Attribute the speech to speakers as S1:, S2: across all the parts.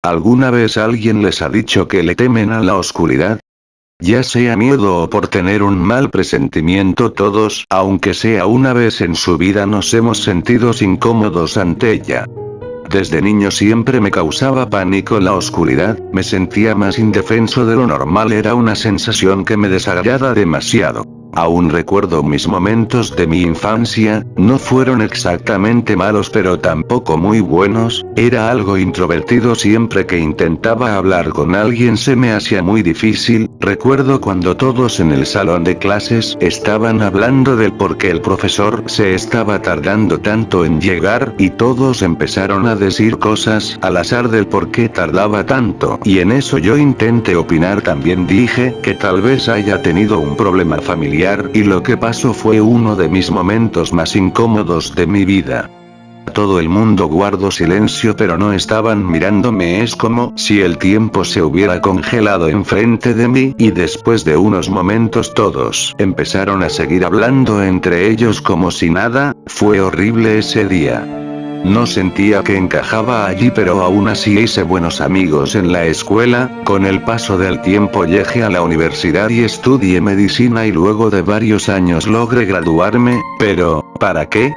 S1: ¿Alguna vez alguien les ha dicho que le temen a la oscuridad? Ya sea miedo o por tener un mal presentimiento, todos, aunque sea una vez en su vida, nos hemos sentido incómodos ante ella. Desde niño siempre me causaba pánico la oscuridad, me sentía más indefenso de lo normal, era una sensación que me desagrada demasiado. Aún recuerdo mis momentos de mi infancia, no fueron exactamente malos pero tampoco muy buenos, era algo introvertido, siempre que intentaba hablar con alguien se me hacía muy difícil. Recuerdo cuando todos en el salón de clases estaban hablando del por qué el profesor se estaba tardando tanto en llegar, y todos empezaron a decir cosas al azar del por qué tardaba tanto, y en eso yo intenté opinar también, dije que tal vez haya tenido un problema familiar, y lo que pasó fue uno de mis momentos más incómodos de mi vida. Todo el mundo guardó silencio pero no estaban mirándome, es como si el tiempo se hubiera congelado enfrente de mí, y después de unos momentos todos empezaron a seguir hablando entre ellos como si nada. Fue horrible ese día. No sentía que encajaba allí, pero aún así hice buenos amigos en la escuela. Con el paso del tiempo llegué a la universidad y estudié medicina, y luego de varios años logré graduarme, pero ¿para qué?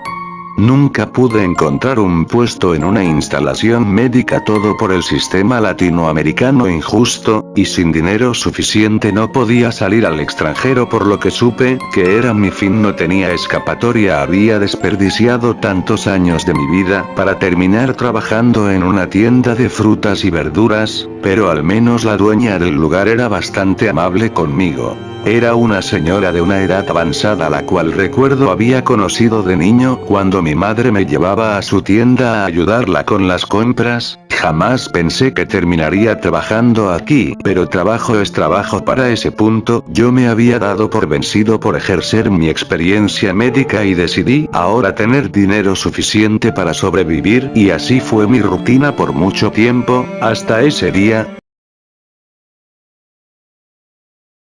S1: Nunca pude encontrar un puesto en una instalación médica, todo por el sistema latinoamericano injusto, y sin dinero suficiente no podía salir al extranjero, por lo que supe que era mi fin, no tenía escapatoria, había desperdiciado tantos años de mi vida para terminar trabajando en una tienda de frutas y verduras, pero al menos la dueña del lugar era bastante amable conmigo. Era una señora de una edad avanzada, la cual recuerdo había conocido de niño cuando mi madre me llevaba a su tienda a ayudarla con las compras. Jamás pensé que terminaría trabajando aquí, pero trabajo es trabajo. Para ese punto, yo me había dado por vencido por ejercer mi experiencia médica y decidí ahora tener dinero suficiente para sobrevivir, y así fue mi rutina por mucho tiempo, hasta ese día.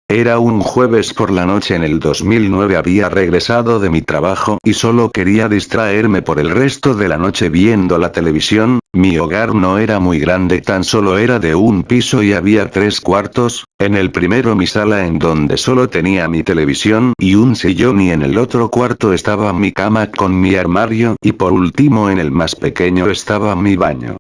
S1: Era un jueves por la noche en el 2009, había regresado de mi trabajo y solo quería distraerme por el resto de la noche viendo la televisión. Mi hogar no era muy grande, tan solo era de un piso y había 3 cuartos, en el primero mi sala en donde solo tenía mi televisión y un sillón, y en el otro cuarto estaba mi cama con mi armario, y por último en el más pequeño estaba mi baño.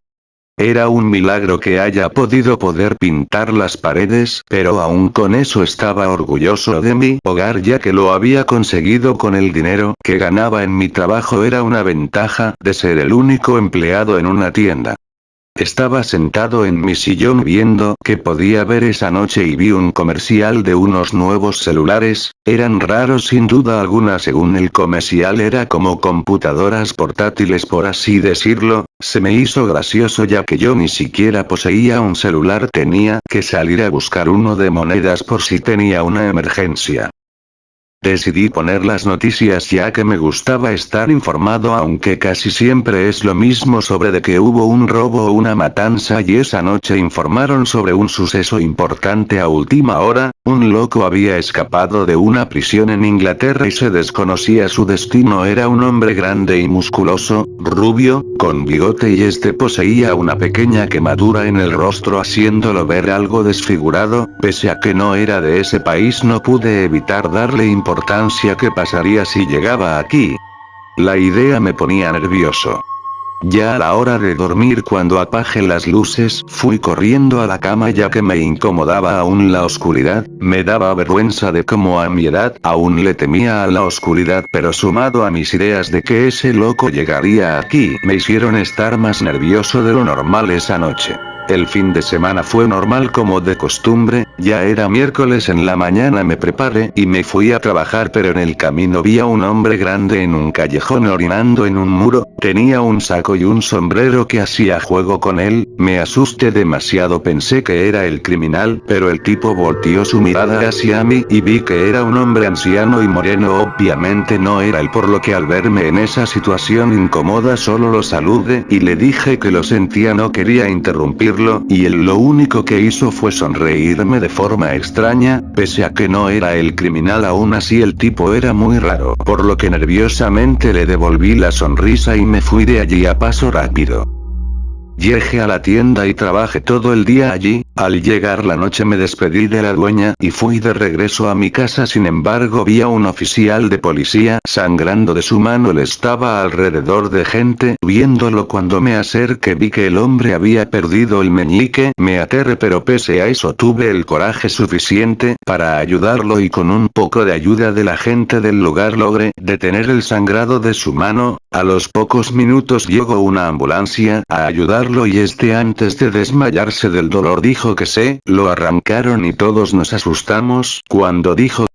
S1: Era un milagro que haya podido pintar las paredes, pero aún con eso estaba orgulloso de mi hogar, ya que lo había conseguido con el dinero que ganaba en mi trabajo. Era una ventaja de ser el único empleado en una tienda. Estaba sentado en mi sillón viendo qué podía ver esa noche y vi un comercial de unos nuevos celulares. Eran raros sin duda alguna, según el comercial era como computadoras portátiles, por así decirlo. Se me hizo gracioso ya que yo ni siquiera poseía un celular, tenía que salir a buscar uno de monedas por si tenía una emergencia. Decidí poner las noticias ya que me gustaba estar informado, aunque casi siempre es lo mismo sobre de que hubo un robo o una matanza, y esa noche informaron sobre un suceso importante a última hora. Un loco había escapado de una prisión en Inglaterra y se desconocía su destino. Era un hombre grande y musculoso, rubio, con bigote, y este poseía una pequeña quemadura en el rostro haciéndolo ver algo desfigurado. Pese a que no era de ese país, no pude evitar darle importancia. ¿Qué pasaría si llegaba aquí? La idea me ponía nervioso. Ya a la hora de dormir, cuando apagué las luces, fui corriendo a la cama ya que me incomodaba aún la oscuridad. Me daba vergüenza de cómo a mi edad aún le temía a la oscuridad, pero sumado a mis ideas de que ese loco llegaría aquí, me hicieron estar más nervioso de lo normal esa noche. El fin de semana fue normal como de costumbre, ya era miércoles en la mañana, me preparé y me fui a trabajar, pero en el camino vi a un hombre grande en un callejón orinando en un muro, tenía un saco y un sombrero que hacía juego con él. Me asusté demasiado, pensé que era el criminal, pero el tipo volteó su mirada hacia mí y vi que era un hombre anciano y moreno, obviamente no era él, por lo que al verme en esa situación incómoda solo lo saludé y le dije que lo sentía, no quería interrumpir, y él lo único que hizo fue sonreírme de forma extraña. Pese a que no era el criminal, aún así el tipo era muy raro, por lo que nerviosamente le devolví la sonrisa y me fui de allí a paso rápido. Llegué a la tienda y trabajé todo el día allí. Al llegar la noche me despedí de la dueña y fui de regreso a mi casa. Sin embargo, vi a un oficial de policía sangrando de su mano. Él estaba alrededor de gente viéndolo. Cuando me acerqué vi que el hombre había perdido el meñique. Me aterré, pero pese a eso tuve el coraje suficiente para ayudarlo y con un poco de ayuda de la gente del lugar logré detener el sangrado de su mano. A los pocos minutos llegó una ambulancia a ayudarlo y antes de desmayarse del dolor dijo que se lo arrancaron y todos nos asustamos cuando dijo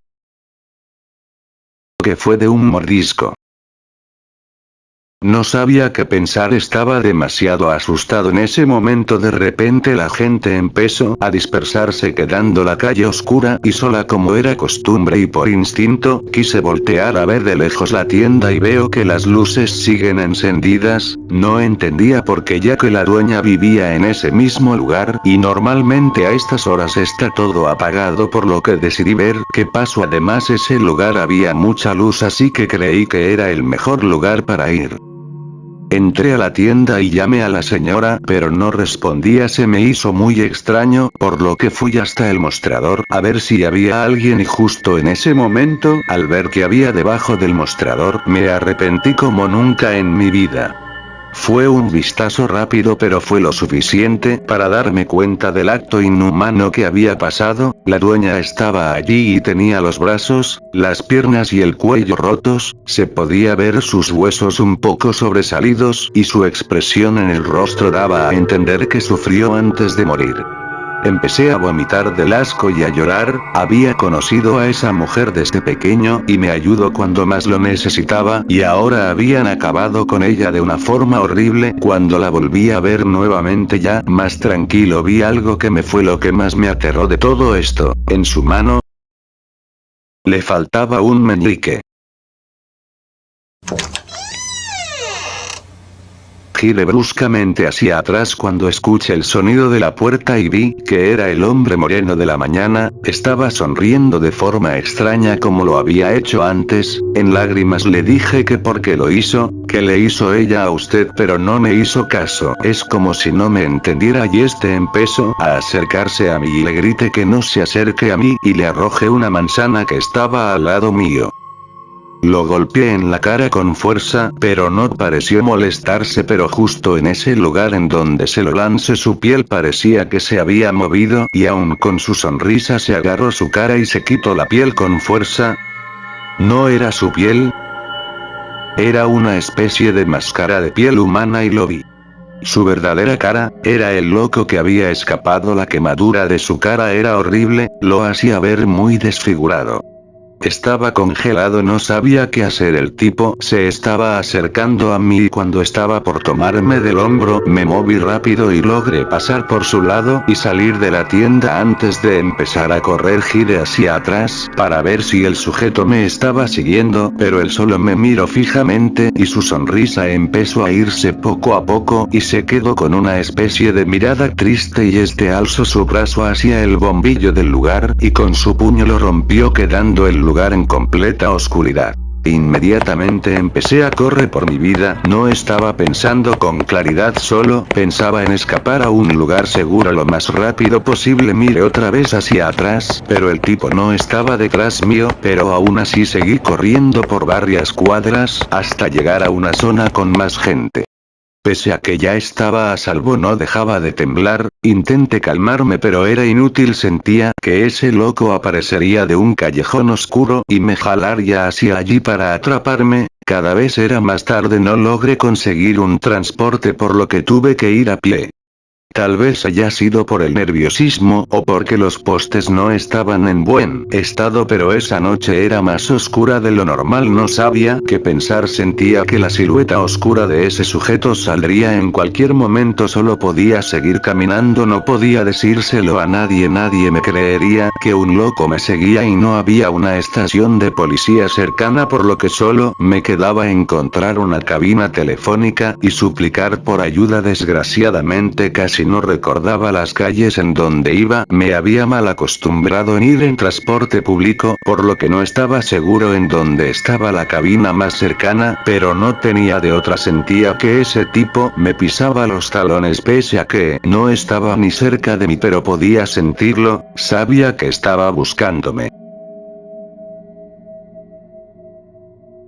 S1: que fue de un mordisco. No sabía qué pensar, estaba demasiado asustado en ese momento. De repente la gente empezó a dispersarse quedando la calle oscura y sola como era costumbre y por instinto, quise voltear a ver de lejos la tienda y veo que las luces siguen encendidas. No entendía por qué, ya que la dueña vivía en ese mismo lugar y normalmente a estas horas está todo apagado, por lo que decidí ver qué pasó. Además ese lugar había mucha luz, así que creí que era el mejor lugar para ir. Entré a la tienda y llamé a la señora, pero no respondía. Se me hizo muy extraño, por lo que fui hasta el mostrador a ver si había alguien y justo en ese momento, al ver que había debajo del mostrador, me arrepentí como nunca en mi vida. Fue un vistazo rápido, pero fue lo suficiente para darme cuenta del acto inhumano que había pasado. La dueña estaba allí y tenía los brazos, las piernas y el cuello rotos, se podía ver sus huesos un poco sobresalidos y su expresión en el rostro daba a entender que sufrió antes de morir. Empecé a vomitar del asco y a llorar. Había conocido a esa mujer desde pequeño y me ayudó cuando más lo necesitaba, y ahora habían acabado con ella de una forma horrible. Cuando la volví a ver nuevamente ya más tranquilo, vi algo que me fue lo que más me aterró de todo esto. En su mano le faltaba un meñique. Giré bruscamente hacia atrás cuando escuché el sonido de la puerta y vi que era el hombre moreno de la mañana. Estaba sonriendo de forma extraña como lo había hecho antes. En lágrimas le dije que por qué lo hizo, que le hizo ella a usted, pero no me hizo caso. Es como si no me entendiera y empezó a acercarse a mí y le grité que no se acerque a mí y le arrojé una manzana que estaba al lado mío. Lo golpeé en la cara con fuerza, pero no pareció molestarse, pero justo en ese lugar en donde se lo lancé su piel parecía que se había movido y aún con su sonrisa se agarró su cara y se quitó la piel con fuerza. No era su piel. Era una especie de máscara de piel humana y lo vi. Su verdadera cara, era el loco que había escapado. La quemadura de su cara era horrible, lo hacía ver muy desfigurado. Estaba congelado, no sabía qué hacer. El tipo se estaba acercando a mí y cuando estaba por tomarme del hombro me moví rápido y logré pasar por su lado y salir de la tienda. Antes de empezar a correr giré hacia atrás para ver si el sujeto me estaba siguiendo, pero él solo me miró fijamente y su sonrisa empezó a irse poco a poco y se quedó con una especie de mirada triste y alzó su brazo hacia el bombillo del lugar y con su puño lo rompió, quedando el lugar en completa oscuridad. Inmediatamente empecé a correr por mi vida. No estaba pensando con claridad, solo pensaba en escapar a un lugar seguro lo más rápido posible. Miré otra vez hacia atrás, pero el tipo no estaba detrás mío, pero aún así seguí corriendo por varias cuadras hasta llegar a una zona con más gente. Pese a que ya estaba a salvo no dejaba de temblar. Intenté calmarme pero era inútil. Sentía que ese loco aparecería de un callejón oscuro y me jalaría hacia allí para atraparme. Cada vez era más tarde, no logré conseguir un transporte por lo que tuve que ir a pie. Tal vez haya sido por el nerviosismo o porque los postes no estaban en buen estado, pero esa noche era más oscura de lo normal. No sabía qué pensar, sentía que la silueta oscura de ese sujeto saldría en cualquier momento. Solo podía seguir caminando, no podía decírselo a nadie. Nadie me creería que un loco me seguía y no había una estación de policía cercana, por lo que solo me quedaba encontrar una cabina telefónica y suplicar por ayuda. Desgraciadamente casi casi no recordaba las calles en donde iba, me había mal acostumbrado en ir en transporte público, por lo que no estaba seguro en dónde estaba la cabina más cercana, pero no tenía de otra, sentía que ese tipo me pisaba los talones pese a que no estaba ni cerca de mí, pero podía sentirlo, sabía que estaba buscándome.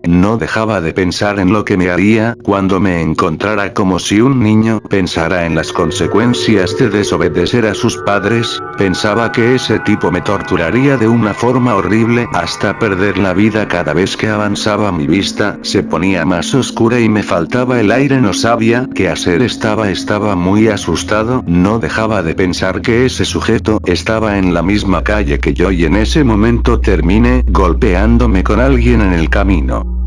S1: No dejaba de pensar en lo que me haría cuando me encontrara, como si un niño pensara en las consecuencias de desobedecer a sus padres. Pensaba que ese tipo me torturaría de una forma horrible hasta perder la vida. Cada vez que avanzaba mi vista se ponía más oscura y me faltaba el aire, no sabía qué hacer, estaba muy asustado, no dejaba de pensar que ese sujeto estaba en la misma calle que yo y en ese momento terminé golpeándome con alguien en el camino.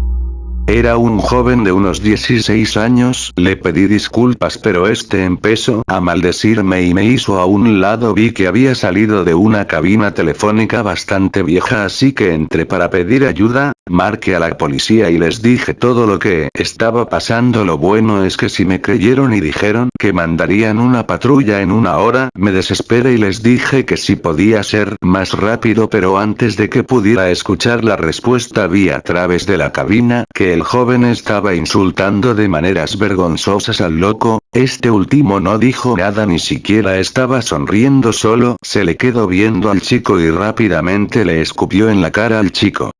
S1: Era un joven de unos 16 años, le pedí disculpas pero este empezó a maldecirme y me hizo a un lado. Vi que había salido de una cabina telefónica bastante vieja, así que entré para pedir ayuda, marqué a la policía y les dije todo lo que estaba pasando. Lo bueno es que sí me creyeron y dijeron que mandarían una patrulla en una hora. Me desesperé y les dije que sí podía ser más rápido, pero antes de que pudiera escuchar la respuesta vi a través de la cabina que el joven estaba insultando de maneras vergonzosas al loco. Este último no dijo nada, ni siquiera estaba sonriendo, solo se le quedó viendo al chico y rápidamente le escupió en la cara al chico.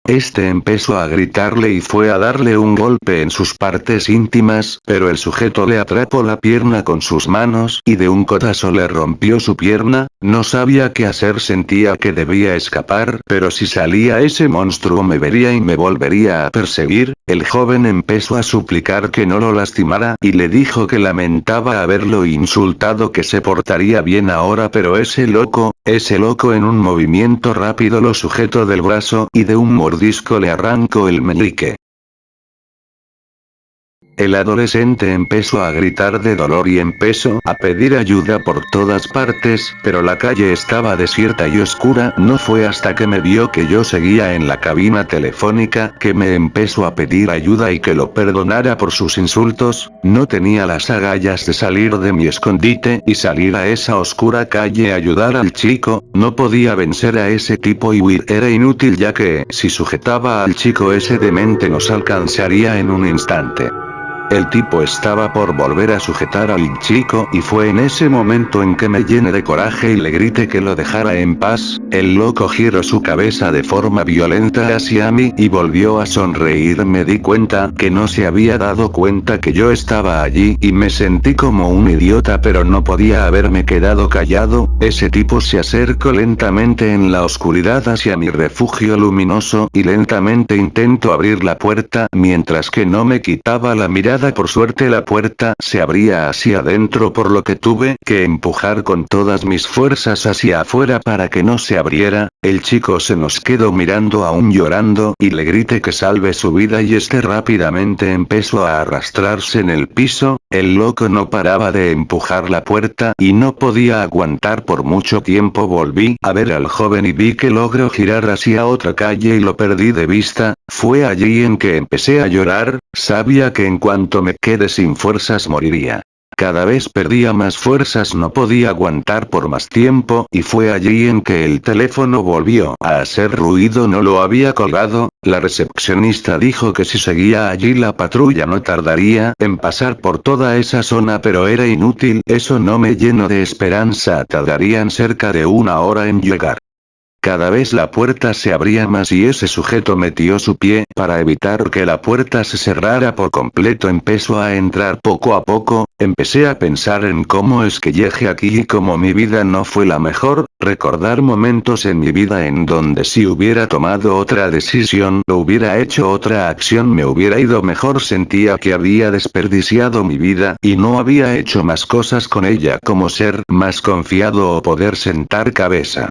S1: Este empezó a gritarle y fue a darle un golpe en sus partes íntimas, pero el sujeto le atrapó la pierna con sus manos y de un codazo le rompió su pierna. No sabía qué hacer, sentía que debía escapar, pero si salía ese monstruo me vería y me volvería a perseguir. El joven empezó a suplicar que no lo lastimara y le dijo que lamentaba haberlo insultado, que se portaría bien ahora, pero ese loco en un movimiento rápido lo sujetó del brazo y de un mordisco le arrancó el meñique. El adolescente empezó a gritar de dolor y empezó a pedir ayuda por todas partes, pero la calle estaba desierta y oscura. No fue hasta que me vio que yo seguía en la cabina telefónica que me empezó a pedir ayuda y que lo perdonara por sus insultos. No tenía las agallas de salir de mi escondite y salir a esa oscura calle a ayudar al chico. No podía vencer a ese tipo y huir era inútil, ya que si sujetaba al chico ese demente nos alcanzaría en un instante. El tipo estaba por volver a sujetar al chico y fue en ese momento en que me llené de coraje y le grité que lo dejara en paz. El loco giró su cabeza de forma violenta hacia mí y volvió a sonreír. Me di cuenta que no se había dado cuenta que yo estaba allí y me sentí como un idiota, pero no podía haberme quedado callado. Ese tipo se acercó lentamente en la oscuridad hacia mi refugio luminoso y lentamente intentó abrir la puerta mientras que no me quitaba la mirada. Por suerte la puerta se abría hacia adentro, por lo que tuve que empujar con todas mis fuerzas hacia afuera para que no se abriera. El chico se nos quedó mirando aún llorando y le grité que salve su vida y este rápidamente empezó a arrastrarse en el piso. El loco no paraba de empujar la puerta y no podía aguantar por mucho tiempo. Volví a ver al joven y vi que logró girar hacia otra calle y lo perdí de vista. Fue allí en que empecé a llorar, sabía que en cuanto me quedé sin fuerzas moriría. Cada vez perdía más fuerzas, no podía aguantar por más tiempo y fue allí en que el teléfono volvió a hacer ruido. No lo había colgado. La recepcionista dijo que si seguía allí la patrulla no tardaría en pasar por toda esa zona, pero era inútil, eso no me llenó de esperanza, tardarían cerca de una hora en llegar. Cada vez la puerta se abría más y ese sujeto metió su pie para evitar que la puerta se cerrara por completo. Empezó a entrar poco a poco. Empecé a pensar en cómo es que llegué aquí y cómo mi vida no fue la mejor, recordar momentos en mi vida en donde si hubiera tomado otra decisión o hubiera hecho otra acción me hubiera ido mejor. Sentía que había desperdiciado mi vida y no había hecho más cosas con ella, como ser más confiado o poder sentar cabeza.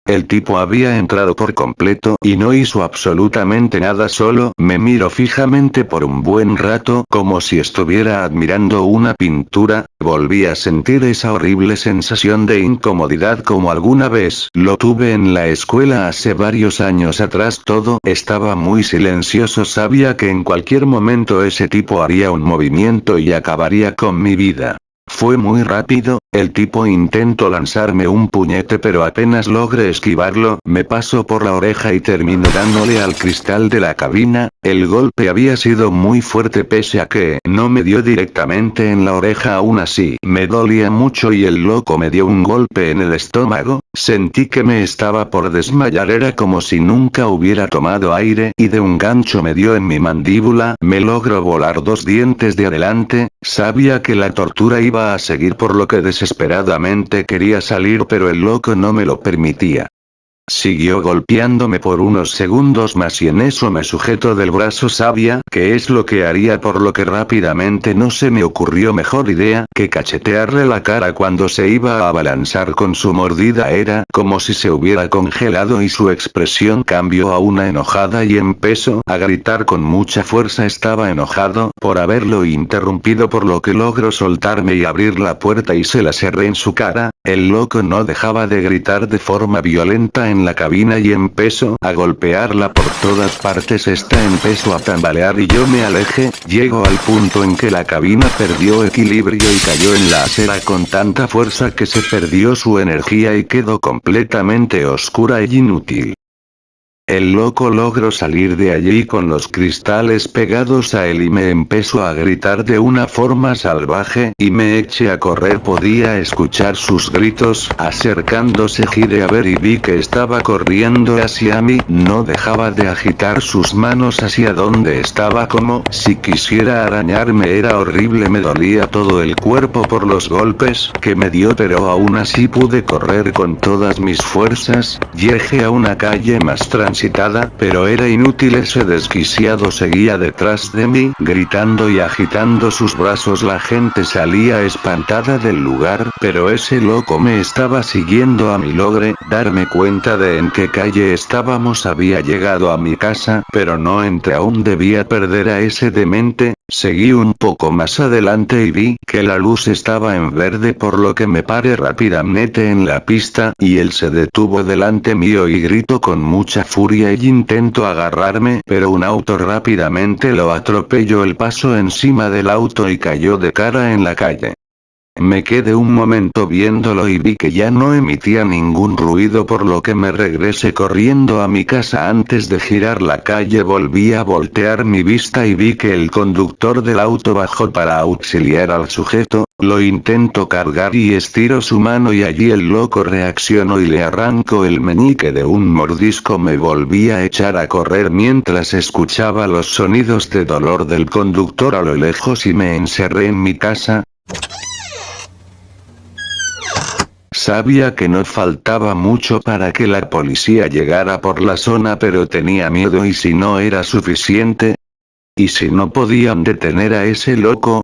S1: El tipo había entrado por completo y no hizo absolutamente nada, solo me miró fijamente por un buen rato como si estuviera admirando una pintura. Volví a sentir esa horrible sensación de incomodidad como alguna vez lo tuve en la escuela hace varios años atrás. Todo estaba muy silencioso, sabía que en cualquier momento ese tipo haría un movimiento y acabaría con mi vida. Fue muy rápido, el tipo intentó lanzarme un puñete pero apenas logré esquivarlo, me pasó por la oreja y terminó dándole al cristal de la cabina. El golpe había sido muy fuerte pese a que no me dio directamente en la oreja, aún así me dolía mucho y el loco me dio un golpe en el estómago, sentí que me estaba por desmayar, era como si nunca hubiera tomado aire y de un gancho me dio en mi mandíbula, me logró volar 2 dientes de adelante, sabía que la tortura iba a seguir por lo que desesperadamente quería salir pero el loco no me lo permitía. Siguió golpeándome por unos segundos más y en eso me sujetó del brazo, sabía que es lo que haría por lo que rápidamente no se me ocurrió mejor idea que cachetearle la cara cuando se iba a abalanzar con su mordida, era como si se hubiera congelado y su expresión cambió a una enojada y empezó a gritar con mucha fuerza, estaba enojado por haberlo interrumpido por lo que logró soltarme y abrir la puerta y se la cerré en su cara, el loco no dejaba de gritar de forma violenta en la cabina y empezó a golpearla por todas partes, esta empezó a tambalear y yo me alejé, llegó al punto en que la cabina perdió equilibrio y cayó en la acera con tanta fuerza que se perdió su energía y quedó completamente oscura e inútil. El loco logró salir de allí con los cristales pegados a él y me empezó a gritar de una forma salvaje y me eché a correr, podía escuchar sus gritos, acercándose giré a ver y vi que estaba corriendo hacia mí, no dejaba de agitar sus manos hacia donde estaba como si quisiera arañarme, era horrible, me dolía todo el cuerpo por los golpes que me dio pero aún así pude correr con todas mis fuerzas, llegué a una calle más transitada, pero era inútil, ese desquiciado seguía detrás de mí, gritando y agitando sus brazos, la gente salía espantada del lugar, pero ese loco me estaba siguiendo a mí, logré darme cuenta de en qué calle estábamos, había llegado a mi casa, pero no entré aún, debía perder a ese demente. Seguí un poco más adelante y vi que la luz estaba en verde, por lo que me paré rápidamente en la pista, y él se detuvo delante mío y gritó con mucha furia y intentó agarrarme, pero un auto rápidamente lo atropelló el paso encima del auto y cayó de cara en la calle. Me quedé un momento viéndolo y vi que ya no emitía ningún ruido, por lo que me regresé corriendo a mi casa. Antes de girar la calle volví a voltear mi vista y vi que el conductor del auto bajó para auxiliar al sujeto, lo intentó cargar y estiró su mano y allí el loco reaccionó y le arrancó el meñique de un mordisco. Me volví a echar a correr mientras escuchaba los sonidos de dolor del conductor a lo lejos y me encerré en mi casa. Sabía que no faltaba mucho para que la policía llegara por la zona, pero tenía miedo. ¿Y si no era suficiente? ¿Y si no podían detener a ese loco?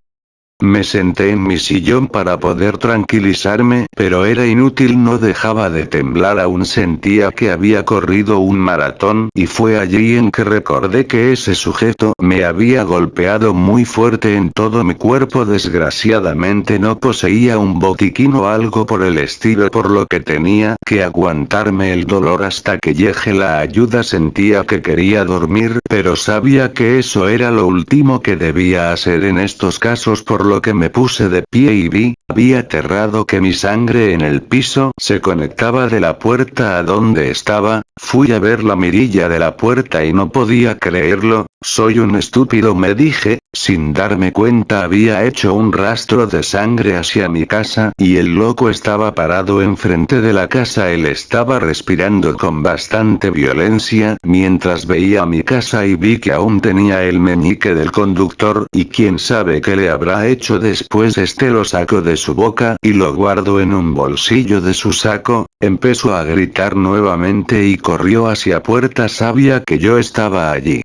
S1: Me senté en mi sillón para poder tranquilizarme, pero era inútil, no dejaba de temblar, aún sentía que había corrido un maratón, y fue allí en que recordé que ese sujeto me había golpeado muy fuerte en todo mi cuerpo. Desgraciadamente no poseía un botiquín o algo por el estilo, por lo que tenía que aguantarme el dolor hasta que llegue la ayuda. Sentía que quería dormir, pero sabía que eso era lo último que debía hacer en estos casos, por lo que me puse de pie y vi, había aterrado que mi sangre en el piso se conectaba de la puerta a donde estaba. Fui a ver la mirilla de la puerta y no podía creerlo. Soy un estúpido, me dije, sin darme cuenta había hecho un rastro de sangre hacia mi casa, y el loco estaba parado enfrente de la casa. Él estaba respirando con bastante violencia mientras veía mi casa y vi que aún tenía el meñique del conductor, y quién sabe qué le habrá hecho después. Lo sacó de su boca y lo guardó en un bolsillo de su saco. Empezó a gritar nuevamente y corrió hacia puerta, sabía que yo estaba allí.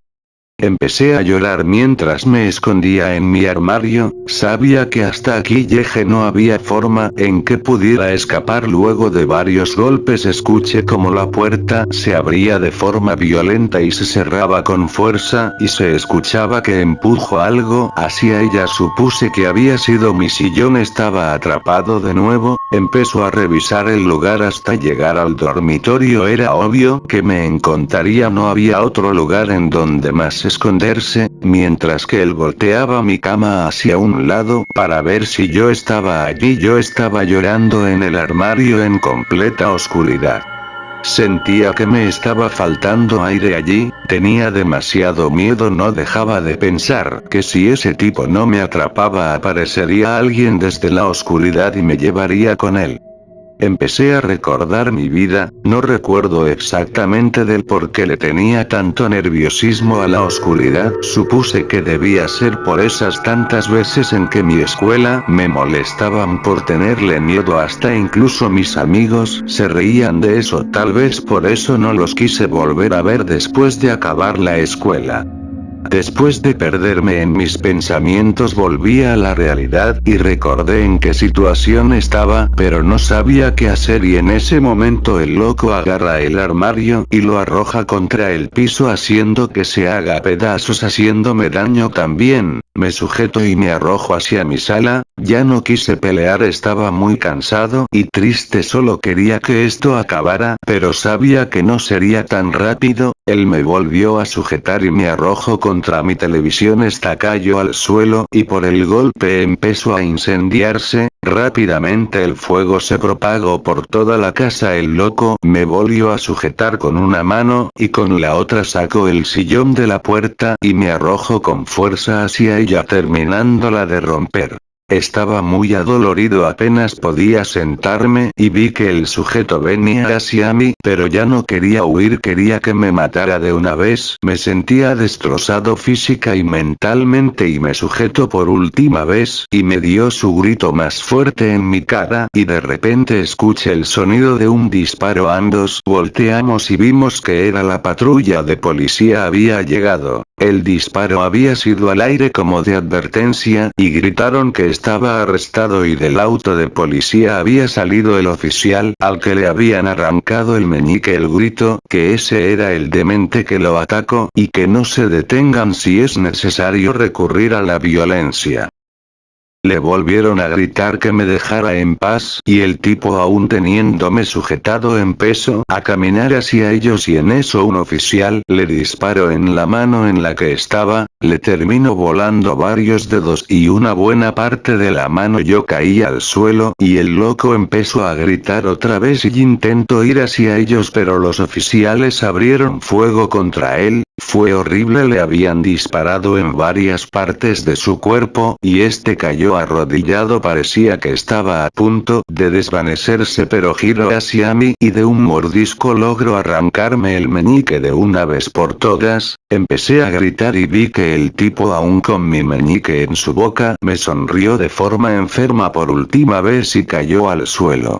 S1: Empecé a llorar mientras me escondía en mi armario, sabía que hasta aquí llegué, no había forma en que pudiera escapar. Luego de varios golpes escuché como la puerta se abría de forma violenta y se cerraba con fuerza, y se escuchaba que empujó algo hacia ella. Supuse que había sido mi sillón, estaba atrapado de nuevo, Empezó a revisar el lugar hasta llegar al dormitorio. Era obvio que me encontraría, no había otro lugar en donde más esconderse, mientras que él volteaba mi cama hacia un lado para ver si yo estaba allí. Yo estaba llorando en el armario en completa oscuridad. Sentía que me estaba faltando aire allí, tenía demasiado miedo, no dejaba de pensar que si ese tipo no me atrapaba aparecería alguien desde la oscuridad y me llevaría con él. Empecé a recordar mi vida, no recuerdo exactamente del por qué le tenía tanto nerviosismo a la oscuridad, supuse que debía ser por esas tantas veces en que mi escuela me molestaban por tenerle miedo, hasta incluso mis amigos se reían de eso, tal vez por eso no los quise volver a ver después de acabar la escuela. Después de perderme en mis pensamientos volví a la realidad y recordé en qué situación estaba, pero no sabía qué hacer, y en ese momento el loco agarra el armario y lo arroja contra el piso haciendo que se haga pedazos, haciéndome daño también. Me sujeto y me arrojo hacia mi sala. Ya no quise pelear, estaba muy cansado y triste, solo quería que esto acabara, pero sabía que no sería tan rápido. Él me volvió a sujetar y me arrojó contra mi televisión, esta cayó al suelo y por el golpe empezó a incendiarse. Rápidamente el fuego se propagó por toda la casa. El loco me volvió a sujetar con una mano y con la otra sacó el sillón de la puerta y me arrojó con fuerza hacia ella, terminándola de romper. Estaba muy adolorido, apenas podía sentarme y vi que el sujeto venía hacia mí, pero ya no quería huir, quería que me matara de una vez. Me sentía destrozado física y mentalmente y me sujetó por última vez y me dio su grito más fuerte en mi cara y de repente escuché el sonido de un disparo. Ambos volteamos y vimos que era la patrulla de policía, había llegado. El disparo había sido al aire como de advertencia y gritaron que estaba arrestado, y del auto de policía había salido el oficial al que le habían arrancado el meñique. El grito, que ese era el demente que lo atacó y que no se detengan si es necesario recurrir a la violencia. Le volvieron a gritar que me dejara en paz, y el tipo, aún teniéndome sujetado, empezó a caminar hacia ellos, y en eso un oficial le disparó en la mano en la que estaba, le terminó volando varios dedos y una buena parte de la mano. Yo caí al suelo y el loco empezó a gritar otra vez y intentó ir hacia ellos, pero los oficiales abrieron fuego contra él. Fue horrible, le habían disparado en varias partes de su cuerpo y este cayó arrodillado, parecía que estaba a punto de desvanecerse, pero giró hacia mí y de un mordisco logró arrancarme el meñique de una vez por todas. Empecé a gritar y vi que el tipo, aún con mi meñique en su boca, me sonrió de forma enferma por última vez y cayó al suelo.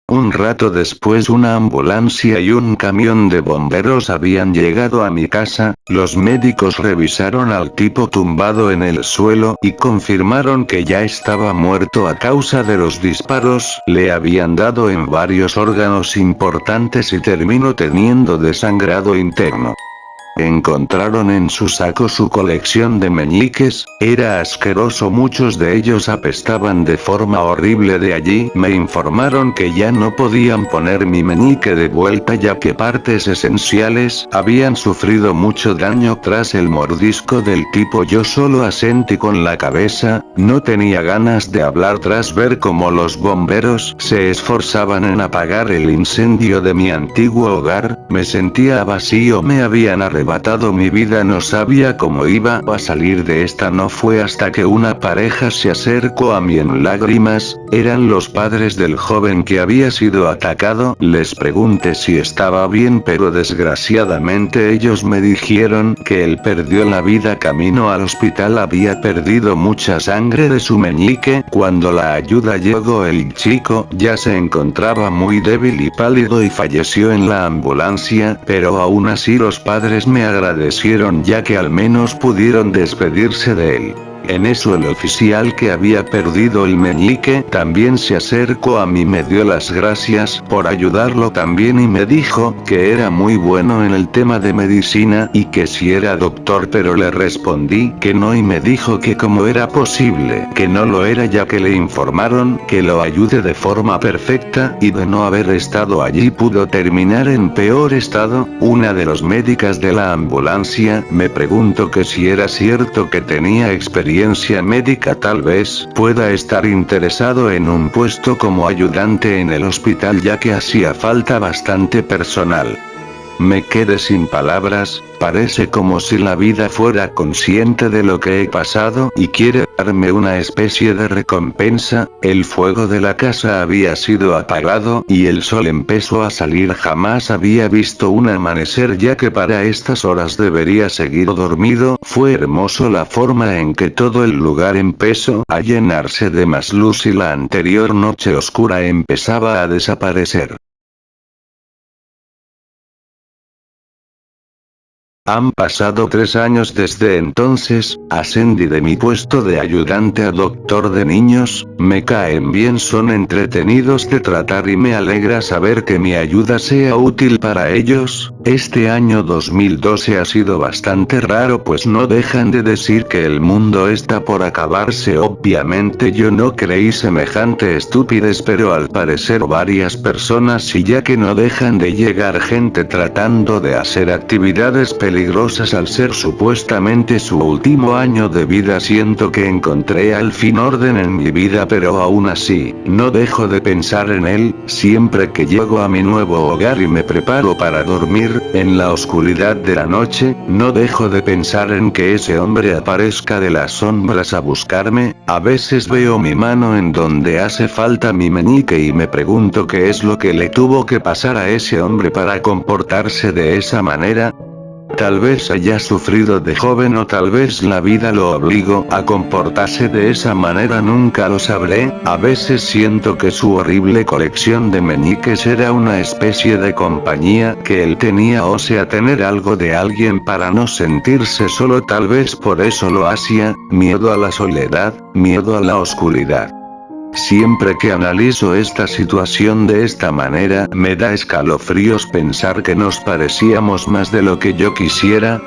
S1: Un rato después una ambulancia y un camión de bomberos habían llegado a mi casa. Los médicos revisaron al tipo tumbado en el suelo y confirmaron que ya estaba muerto a causa de los disparos. Le habían dado en varios órganos importantes y terminó teniendo desangrado interno. Encontraron en su saco su colección de meñiques. Era asqueroso, muchos de ellos apestaban de forma horrible. De allí me informaron que ya no podían poner mi meñique de vuelta, ya que partes esenciales habían sufrido mucho daño tras el mordisco del tipo. Yo solo asentí con la cabeza, no tenía ganas de hablar tras ver cómo los bomberos se esforzaban en apagar el incendio de mi antiguo hogar. Me sentía vacío, me habían arrebatado mi vida, no sabía cómo iba a salir de esta. No fue hasta que una pareja se acercó a mí en lágrimas. Eran los padres del joven que había sido atacado. Les pregunté si estaba bien, pero desgraciadamente ellos me dijeron que él perdió la vida camino al hospital, había perdido mucha sangre de su meñique. Cuando la ayuda llegó, el chico ya se encontraba muy débil y pálido y falleció en la ambulancia, pero aún así los padres me agradecieron, ya que al menos pudieron despedirse de él. En eso el oficial que había perdido el meñique también se acercó a mí, me dio las gracias por ayudarlo también y me dijo que era muy bueno en el tema de medicina y que si era doctor, pero le respondí que no y me dijo que cómo era posible que no lo era, ya que le informaron que lo ayude de forma perfecta y de no haber estado allí pudo terminar en peor estado. Una de las médicas de la ambulancia me preguntó que si era cierto que tenía experiencia médica, tal vez pueda estar interesado en un puesto como ayudante en el hospital, ya que hacía falta bastante personal. Me quedé sin palabras, parece como si la vida fuera consciente de lo que he pasado y quiere darme una especie de recompensa. El fuego de la casa había sido apagado y el sol empezó a salir. Jamás había visto un amanecer, ya que para estas horas debería seguir dormido. Fue hermoso la forma en que todo el lugar empezó a llenarse de más luz y la anterior noche oscura empezaba a desaparecer. Han pasado 3 años desde entonces, ascendí de mi puesto de ayudante a doctor de niños, me caen bien, son entretenidos de tratar y me alegra saber que mi ayuda sea útil para ellos. Este año 2012 ha sido bastante raro, pues no dejan de decir que el mundo está por acabarse. Obviamente yo no creí semejante estupidez, pero al parecer varias personas sí, ya que no dejan de llegar gente tratando de hacer actividades peligrosas al ser supuestamente su último año de vida. Siento que encontré al fin orden en mi vida, pero aún así, no dejo de pensar en él. Siempre que llego a mi nuevo hogar y me preparo para dormir, en la oscuridad de la noche, no dejo de pensar en que ese hombre aparezca de las sombras a buscarme. A veces veo mi mano en donde hace falta mi meñique y me pregunto qué es lo que le tuvo que pasar a ese hombre para comportarse de esa manera. Tal vez haya sufrido de joven o tal vez la vida lo obligó a comportarse de esa manera, nunca lo sabré. A veces siento que su horrible colección de meñiques era una especie de compañía que él tenía, o sea, tener algo de alguien para no sentirse solo. Tal vez por eso lo hacía, miedo a la soledad, miedo a la oscuridad. Siempre que analizo esta situación de esta manera, me da escalofríos pensar que nos parecíamos más de lo que yo quisiera.